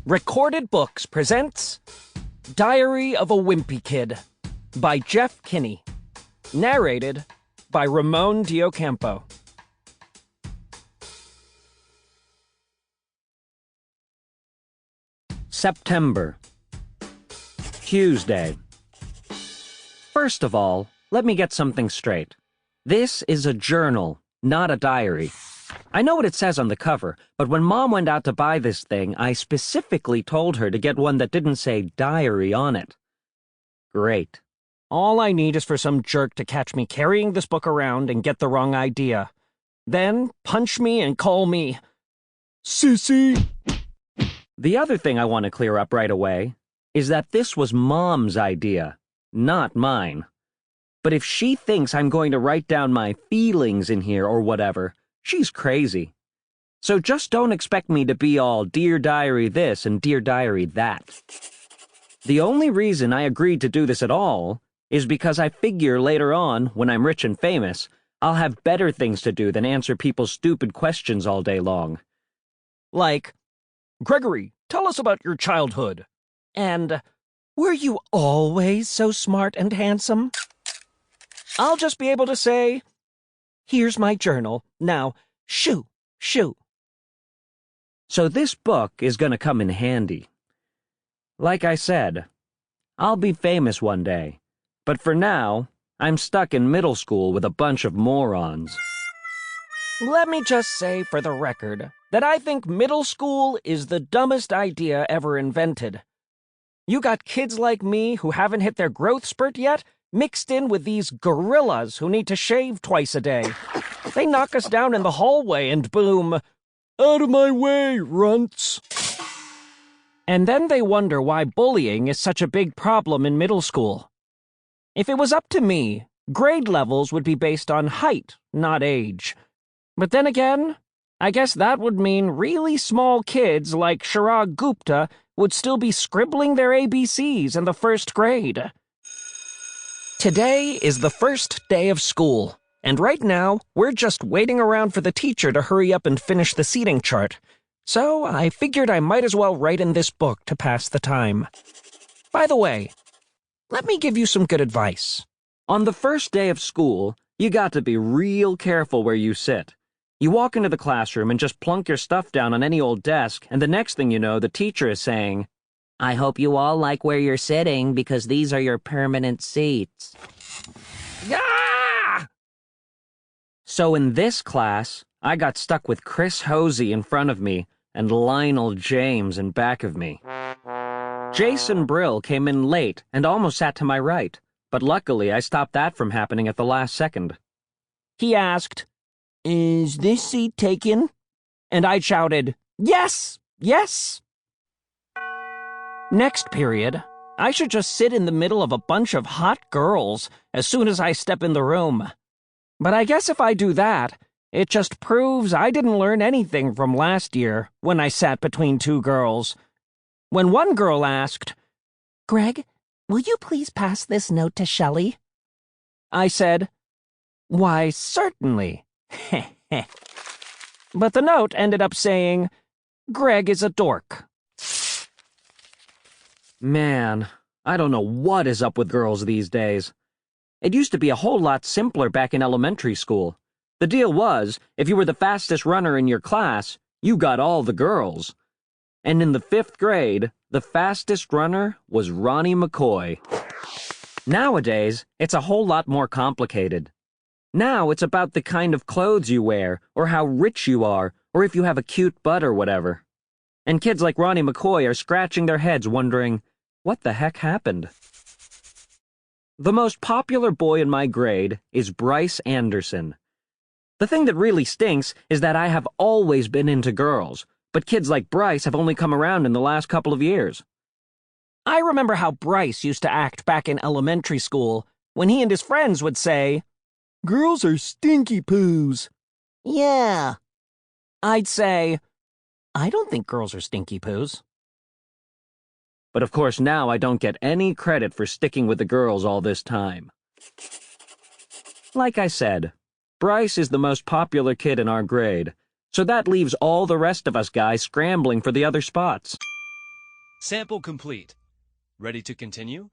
Recorded Books presents Diary of a Wimpy Kid by Jeff Kinney. Narrated by Ramón de Ocampo. September. Tuesday. First of all, let me get something straight. This is a journal, not a diary. I know what it says on the cover, but when Mom went out to buy this thing, I specifically told her to get one that didn't say diary on it. Great. All I need is for some jerk to catch me carrying this book around and get the wrong idea. Then punch me and call me Sissy. The other thing I want to clear up right away is that this was Mom's idea, not mine. But if she thinks I'm going to write down my feelings in here or whatever, she's crazy. So just don't expect me to be all Dear Diary this and Dear Diary that. The only reason I agreed to do this at all is because I figure later on, when I'm rich and famous, I'll have better things to do than answer people's stupid questions all day long. Like, Gregory, tell us about your childhood. And, were you always so smart and handsome? I'll just be able to say, here's my journal. Now, shoo, shoo. So this book is going to come in handy. Like I said, I'll be famous one day, but for now, I'm stuck in middle school with a bunch of morons. Let me just say for the record that I think middle school is the dumbest idea ever invented. You got kids like me who haven't hit their growth spurt yet, mixed in with these gorillas who need to shave twice a day. They knock us down in the hallway and boom, out of my way, runts. And then they wonder why bullying is such a big problem in middle school. If it was up to me, grade levels would be based on height, not age. But then again, I guess that would mean really small kids like Chirag Gupta would still be scribbling their ABCs in the first grade. Today is the first day of school, and right now, we're just waiting around for the teacher to hurry up and finish the seating chart. So I figured I might as well write in this book to pass the time. By the way, let me give you some good advice. On the first day of school, you got to be real careful where you sit. You walk into the classroom and just plunk your stuff down on any old desk, and the next thing you know, the teacher is saying, I hope you all like where you're sitting because these are your permanent seats. Ah! So in this class, I got stuck with Chris Hosey in front of me and Lionel James in back of me. Jason Brill came in late and almost sat to my right, but luckily I stopped that from happening at the last second. He asked, Is this seat taken? And I shouted, Yes! Yes! Next period, I should just sit in the middle of a bunch of hot girls as soon as I step in the room. But I guess if I do that, it just proves I didn't learn anything from last year when I sat between two girls. When one girl asked, Greg, will you please pass this note to Shelley? I said, Why, certainly. But the note ended up saying, Greg is a dork. Man, I don't know what is up with girls these days. It used to be a whole lot simpler back in elementary school. The deal was, if you were the fastest runner in your class, you got all the girls. And in the 5th grade, the fastest runner was Ronnie McCoy. Nowadays, it's a whole lot more complicated. Now it's about the kind of clothes you wear, or how rich you are, or if you have a cute butt or whatever. And kids like Ronnie McCoy are scratching their heads wondering, what the heck happened? The most popular boy in my grade is Bryce Anderson. The thing that really stinks is that I have always been into girls, but kids like Bryce have only come around in the last couple of years. I remember how Bryce used to act back in elementary school when he and his friends would say, Girls are stinky poos. Yeah. I'd say, I don't think girls are stinky poos. But of course now I don't get any credit for sticking with the girls all this time. Like I said, Bryce is the most popular kid in our grade, so that leaves all the rest of us guys scrambling for the other spots. Sample complete. Ready to continue?